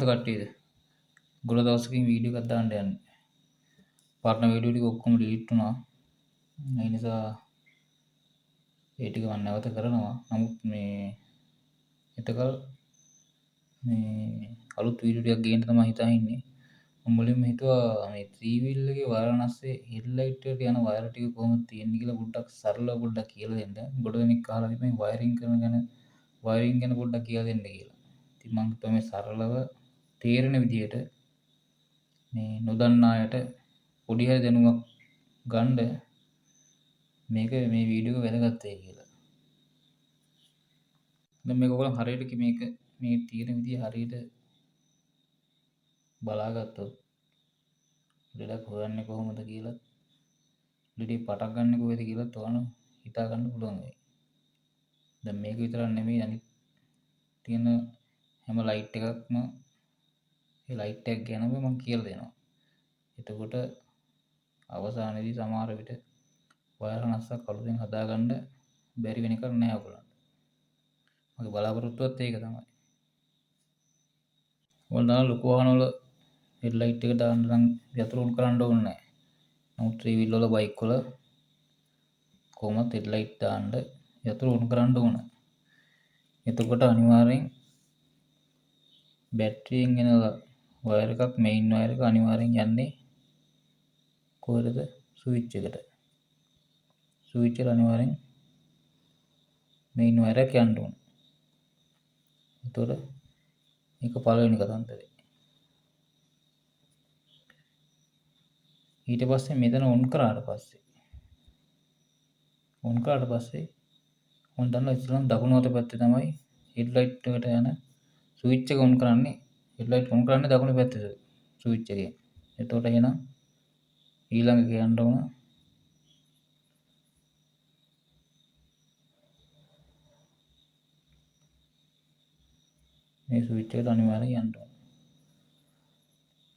කැමති කට්ටියද? ගොඩ දවසකින් වීඩියෝ එකක් දාන්න යන්නේ. පරණ වීඩියෝ ටික ඔක්කොම ඩිලීට් වුණා. ඒ නිසා ඒ ටික මම නැවත කරනවා. නමුත් මේ එතකල් මේ අලුත් වීඩියෝ ටිකක් ගේන්න තමයි හිතා ඉන්නේ. මම මුලින්ම හිතුවා මේ 3 wheel එකේ වාරණස්සේ හෙඩ්ලයිට් එකට යන වයර් ටික කොහොමද තියෙන්නේ කියලා පොඩ්ඩක් සරලව පොඩ්ඩක් කියලා දෙන්න. ගොඩ දෙනෙක් අහලා තිබෙන වයරින් කරන වයරින් ගැන පොඩ්ඩක් කියලා දෙන්න කියලා. ඉතින් මම හිතුවා මේ සරලව තේරෙන විදිහට මේ නොදන්නා අයට පොඩි හරි දැනුමක් ගන්න මේක මේ වීඩියෝ එක වැදගත් වෙයි කියලා. දැන් මේක ඔයගොල්ලෝ හරියට මේක මේ තියෙන විදිය හරියට බලාගත්තොත් ලෙඩක් හොයන්නේ කොහොමද කියලා ලෙඩේ පටක් ගන්න කොහෙද කියලා තෝරන හිතා ගන්න පුළුවන් වෙයි. දැන් මේක විතරක් නෙමෙයි අනිත් තියෙන හැම ලයිට් එකක්ම ඒ ලයිට් එක ගැනම මම කියලා දෙනවා. එතකොට අවසානයේදී සමහර විට වයර් නස්සක් අලුතෙන් හදාගන්න බැරි වෙන එකක් නෑ ඔයගොල්ලන්ට. මගේ බලාපොරොත්තුවත් ඒක තමයි. ඔයාලා ලොකු වාහනවල හෙඩ්ලයිට් එක දාන්න නම් යතුරු උන් කරන්න ඕනේ නෑ. නමුත් 3 wheel වල බයික් වල කොහොමද හෙඩ්ලයිට් දාන්න යතුරු උන් කරන්න ඕන. එතකොට අනිවාර්යෙන් බැටරියෙන් එන වයර් එකක් මේන් වයර් එක අනිවාර්යෙන් යන්නේ කොහෙද? ස්විච් එකට. ස්විච් එක අනිවාර්යෙන් මේන් වයර් එක යන්න ඕන. එතකොට මේක පළවෙනි කතන්දරේ. ඊට පස්සේ මෙතන ඔන් කරාට පස්සේ ඔන් දන්නවා ඉස්සරහම දකුණු අත පැත්තේ තමයි හෙඩ්ලයිට් එකට යන ස්විච් එක ඔන් කරන්නේ. හෙඩ්ලයිට් ඔන් කරන්නේ දකුණු පැත්තේ ස්විච් එකෙන්. එතකොට එහෙනම් ඊළඟ කියන්න ඕන මේ ස්විච් එකට අනිවාර්යෙන් යන්න ඕන.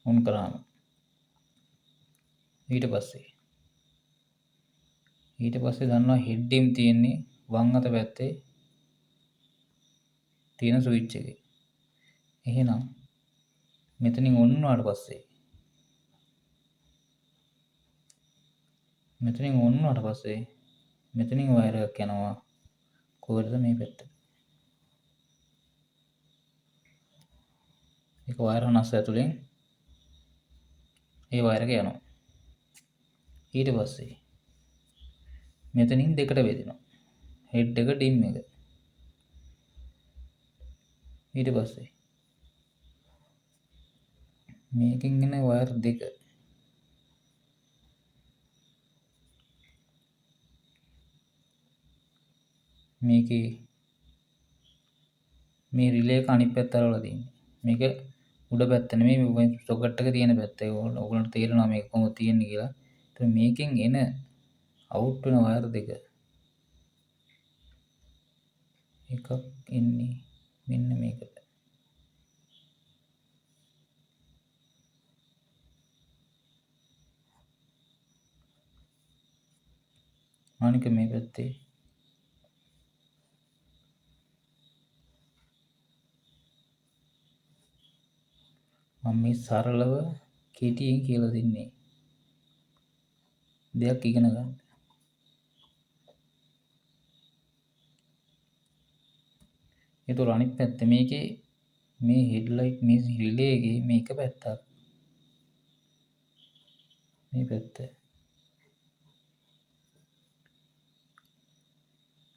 ඔන් කරාම ඊට පස්සේ දන්නවා හෙඩ් එකෙන් තියෙන්නේ වම් අත පැත්තේ තියෙන ස්විච් එකේ. එහෙනම් මෙතනින් ඔන් වුණාට පස්සේ මෙතනින් වයර් එකක් යනවා කොහෙද? මේ පැත්තට. ඒක වයර් හනස් ඇතුලෙන් ඒ වයර් එක යනවා. ඊට පස්සේ මෙතනින් දෙකට බෙදෙනවා. හෙඩ් එක ඩිම් එක. ඊට පස්සේ මේකෙන් එන වයර් දෙක මේකේ මේ රිලේ එක අනිත් පැත්ත අරවලා තියෙන්නේ. මේක උඩ පැත්ත නෙමෙයි මේ සොකට් එක තියෙන පැත්ත. ඕගොල්ලන්ට තේරෙනවා මේක කොහොමද තියෙන්නේ කියලා. ඒත් මේකෙන් එන අවුට් වෙන වයර් දෙක එකක් එන්නේ මෙන්න මේකට. අනික මේ පැත්තේ මම මේ සරලව කෙටියෙන් කියලා දෙන්නේ දෙයක් ඉගෙන ගන්න. ඒතර අනිත් පැත්ත මේකේ මේ හෙඩ්ලයිට් මේ රිලේ එකේ මේක පැත්තක් මේ පැත්ත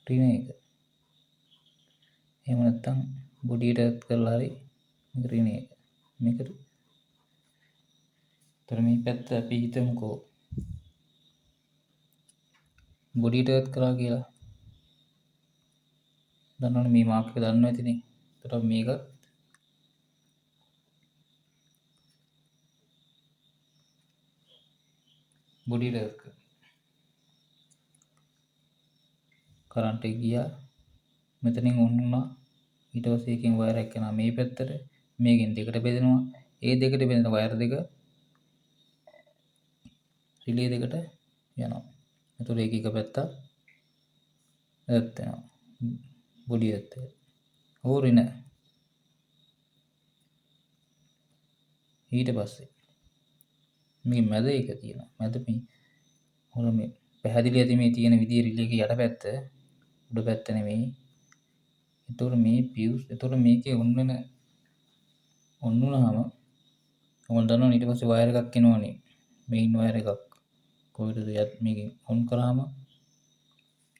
රිනේ එක. එහෙම නැත්නම් බොඩියට ඇත් කරලා හරි මේක රිනේ එක. මේකට. ඒතර මේ පැත්ත අපි හිතමුකෝ බොඩියට ඇත් කරා කියලා. දන්නවනේ මේ මාක් එක දන්නවා ඇතිනේ. ඒතර මේක බොඩියට ඇත් කරා. කරන්ට් එක ගියා. මෙතනින් ඔන් වුණා. ඊට පස්සේ එකෙන් වයර් එකක් යනවා මේ පැත්තට. මේකෙන් දෙකට බෙදෙනවා. ඒ දෙකට බෙදෙන වයර් දෙක රිලේ දෙකට යනවා. එතකොට ඒක එක පැත්තක් ඇත් වෙනවා. බොඩිය ඇත් වෙනවා. ඕ රින. ඊට පස්සේ මේ මැද එක තියෙනවා. මැද මේ හොර මේ පැහැදිලි ඇති මේ තියෙන විදිය රිලේ එකේ යට පැත්ත උඩ පැත්ත නෙමෙයි. එතකොට මේ පියුස් එතකොට මේකේ ඔන් වුණාම ඔයගොල්ලෝ දන්නවනේ ඊට පස්සේ වයර් එකක් එනවනේ. මේන් වයර් එකක් කොහෙටද මේකෙන් ඔන් කරාම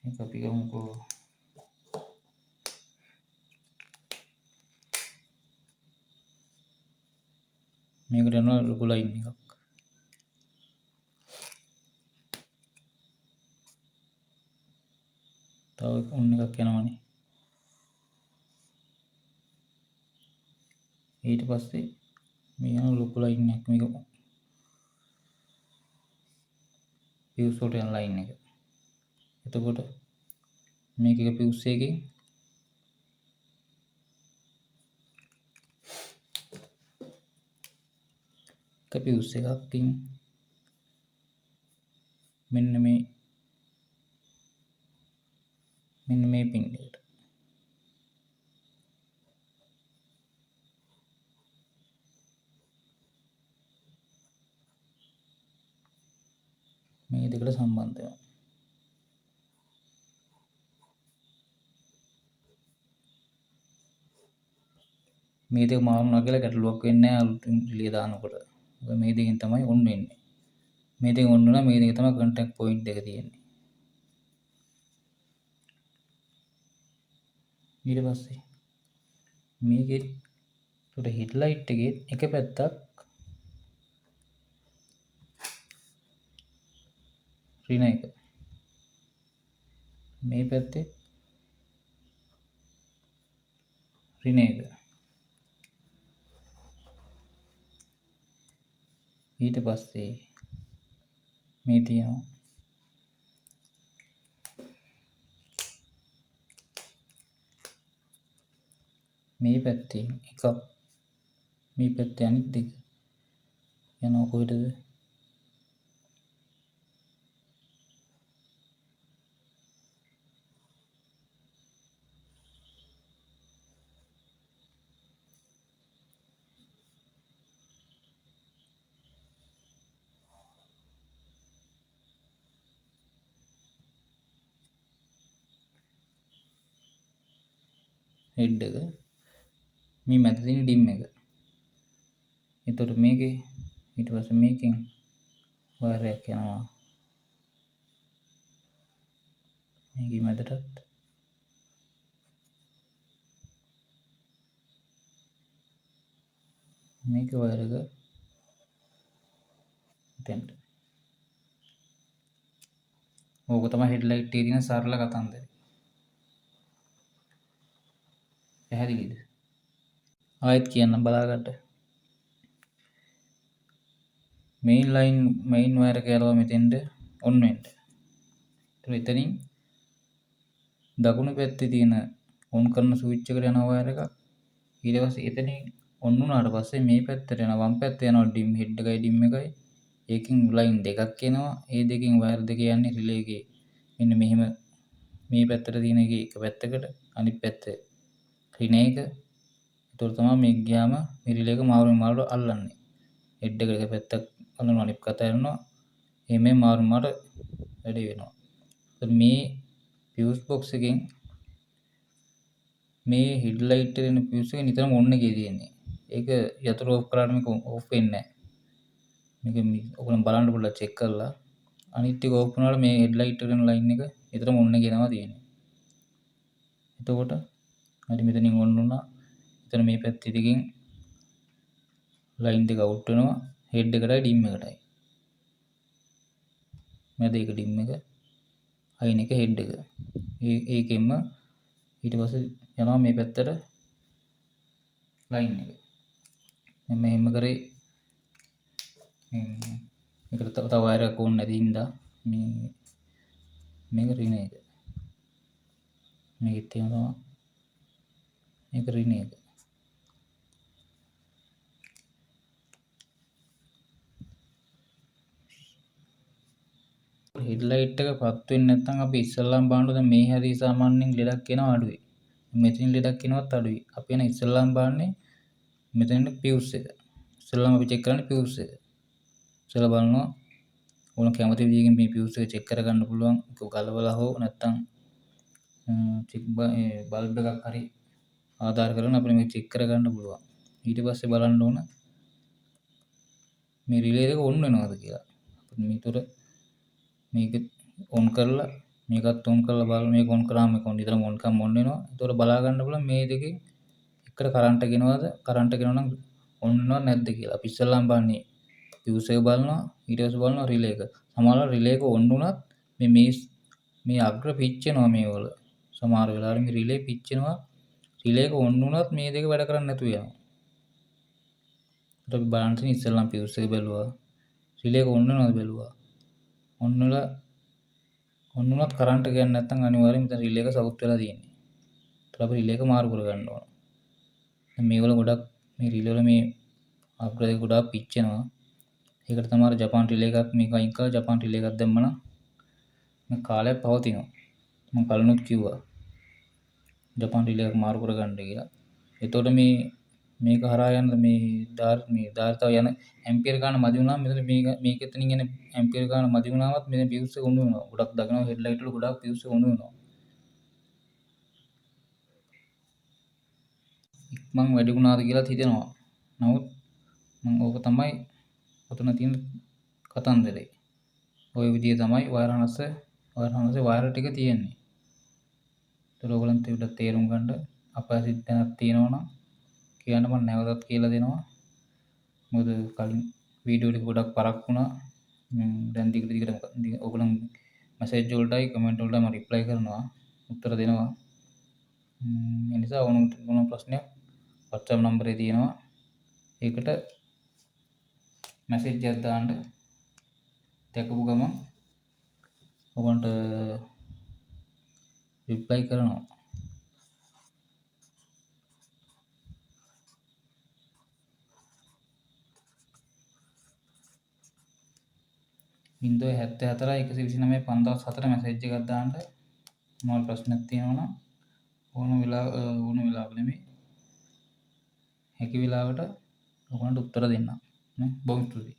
මේක අපි ගමුකෝ මේකට යනවා ලොකු ලයින් එකක්. තව ඔන් එකක් යනවනේ. ඊට පස්සේ මේ යන ලොකු ලයින් එකක් මේක පියුස් වලට යන ලයින් එක. එතකොට මේක එක පියුස් එකකින් පියුස් එකකින් මෙන්න මේ පින් එකට මේ දෙකට සම්බන්ධ වෙනවා. මේ දෙක මාරුණා කියලා ගැටලුවක් වෙන්නේ නැහැ අලුතින් රිලේ දානකොට. මේ දෙකෙන් තමයි ඔන් වෙන්නේ. මේ දෙක ඔන් වුණා මේ දෙක තමයි කන්ටැක්ට් පොයින්ට් එක තියෙන්නේ. ඊට පස්සේ මේකේ උඩ හෙඩ්ලයිට් එකේ එක පැත්තක් රින එක. මේ පැත්තේ රින එක. ඊට පස්සේ මේ තියෙනවා මේ පැත්තේ එකක් මේ පැත්තේ අනිත් දෙක යනවා කොහෙටද හෙඩ් එක මේ මැද තියෙන ඩිම් එක. එතකොට මේකේ ඊට පස්සේ මේකෙන් වයර් එකක් යනවා මේකේ මැදටත් මේක වයර් එක දෙන්න. ඕක තමයි හෙඩ්ලයිට් එකේ තියෙන සරල කතන්දරය. පැහැදිලිද? ආයෙත් කියන්න බලාගන්න. මේන් වයර් එක යනවා මෙතෙන්ට ඔන් වෙන්න. එතනින් දකුණු පැත්තේ තියෙන ඔන් කරන ස්විච් එකට යනවා වයර් එකක්. ඊට පස්සේ එතනින් ඔන් වුණාට පස්සේ මේ පැත්තට යනවා වම් පැත්තේ යනවා ඩිම් හෙඩ් එකයි ඩිම් එකයි. ඒකෙන් ලයින් දෙකක් එනවා. ඒ දෙකෙන් වයර් දෙක යන්නේ රිලේ එකේ. මෙන්න මෙහෙම මේ පැත්තට තියෙන එකේ එක පැත්තකට අනිත් පැත්තේ රින එක. ඒතකොට තමයි මේක ගියාම මේ රිලේ එක මාරුවට අල්ලන්නේ. හෙඩ් එකට එක පැත්තක් අල්ලනවා අනිත් පැත්ත යනවා. එමේ මාරුමාට වැඩි වෙනවා. මේ පියුස් බොක්ස් එකෙන් මේ හෙඩ්ලයිට් එකේ තියෙන පියුස් එක නිතරම ඔන් එකේ තියෙන්නේ. ඒක යතුරු ඔෆ් කරාට මේක ඔෆ් වෙන්නේ නැහැ. මේක ඔයගොල්ලෝ බලන්න පුළුවන් චෙක් කරලා. අනිත් එක ඔෆ් වුණාට මේ හෙඩ්ලයිට් එකේ ලයින් එක නිතරම ඔන් එකේ තමයි තියෙන්නේ. එතකොට හරි මෙතනින් ඔන් වුණා. එතන මේ පැත්තේ දෙකෙන් ලයින් දෙක අවුට් වෙනවා හෙඩ් එකටයි ඩිම් එකටයි. මැද එක ඩිම් එක අයින් එක හෙඩ් එක. ඒකෙන්ම ඊට පස්සේ යනවා මේ පැත්තට ලයින් එක. මම එහෙම කරේ මේකට තව වයර් එකක් ඕනේ නැති හින්දා මේක රින එක. මේකෙත් තියෙනවා මේක රින එක. හෙඩ්ලයිට් එක පත් වෙන්නේ නැත්නම් අපි ඉස්සල්ලාම බලන්න දැන් මේ හැරී සාමාන්‍යයෙන් ලෙඩක් එනවා අඩුයි. මෙතන ලෙඩක් එනවත් අඩුයි. අපි එන ඉස්සල්ලාම බලන්නේ මෙතන පියුස් එක. ඉස්සෙල්ලාම අපි චෙක් කරන්නේ ෆියුස් එක. ඉස්සෙල්ලා බලනවා ඕන කැමති විදිහකින් මේ ෆියුස් එක චෙක් කරගන්න පුළුවන්. ඒක ගලවලා හෝ නැත්තම් චෙක් බල්බ් එකක් හරි ආධාර කරගෙන අපිට මේක චෙක් කරගන්න පුළුවන්. ඊට පස්සේ බලන්න ඕන මේ රිලේ එක ඔන් වෙනවද කියලා. අපිට මේතර මේක ඔන් කරලා මේකත් ඔන් කරලා බලන්න. මේක ඔන් කරාම මේක නිතරම ඔන් වෙනවා. ඒතකොට බලා ගන්න පුළුවන් මේ දෙකෙන් එකට කරන්ට් එක එනවද? කරන්ට් එක එනවා නම් ඔන් වෙනවද නැද්ද කියලා. අපි ඉස්සෙල්ලාම බලන්නේ ෆියුස් එක බලනවා. ඊට පස්සේ බලනවා රිලේ එක. සමහරවල් රිලේ එක ඔන් වුණත් මේ අග්‍ර පිච්චෙනවා මේවල. සමහර වෙලාවට මේ රිලේ පිච්චෙනවා. රිලේ එක ඔන් වුණත් මේ දෙක වැඩ කරන්නේ නැතුව යනවා. ඒත් අපි බලන්න තියෙන්නේ ඉස්සෙල්ලාම ෆියුස් එක බැලුවා. රිලේ එක ඔන් වෙනවද බැලුවා. ඔන් වෙලා ඔන් වුණත් කරන්ට් එක යන්නේ නැත්නම් අනිවාර්යයෙන් මෙතන රිලේ එක සවුත් වෙලා තියෙන්නේ. ඒත් අපි රිලේ එක මාරු කරගන්න ඕන. දැන් මේවල ගොඩක් මේ රිලේ වල මේ අග්‍ර දෙක ගොඩාක් පිච්චෙනවා. ඒකට තමයි ජපාන් රිලේ එකක් මේක අයින් කරලා ජපාන් රිලේ එකක් දැම්මම මේ කාලයක් පවතිනවා. මම කලිනුත් කිව්වා. ජපාන් රිලේ එකක් මාරු කරගන්න කියලා. එතකොට මේක හරහා යන මේ ධාරිතාව යන ඇම්පියර් ගාන මදි වුණාම මෙතන මේක එතනින් යන ඇම්පියර් ගාන මදි වුණාමත් මෙතන ෆියුස් එක උණු වෙනවා. ගොඩක් දකිනවා හෙඩ්ලයිට් වල ගොඩක් ෆියුස් එක උණු වෙනවා. ඉක්මන් වැඩි වුණාද කියලාත් හිතෙනවා. නමුත් ඕක තමයි ඔතන තියෙන කතන්දරේ. ওই විදිය තමයි වයර් හනස්සේ වයර් ටික තියෙන්නේ. ඒතර ඔයගලන්ට තේරුම් ගන්න අපහසුතාවක් තැනක් තියෙනවා නම් කියන්න මම නැවතත් කියලා දෙනවා. මොකද කලින් වීඩියෝ ටික ගොඩක් පරක් වුණා. දැන් දිගට ඔයගලන් මැසේජ් වලටයි කමෙන්ට් වලටයි මම රිප්ලයි කරනවා. උත්තර දෙනවා. ඒ නිසා ඕන ප්‍රශ්නයක් WhatsApp නම්බරේ තියෙනවා. ඒකට මැසේජ් එකක් දාන්න. දැකපු ගමන් ඔයගලන්ට රිප්ලයි කරනවා. බින්දුව 74 129 5004 මැසේජ් එකක් දාන්න. මොනවා ප්‍රශ්නයක් තියෙනවා නම් ඕන වෙලාවක නෙමෙයි හැකි වෙලාවට ඔයගලන්ට උත්තර දෙන්නම්. බොහොම ස්තුතියි.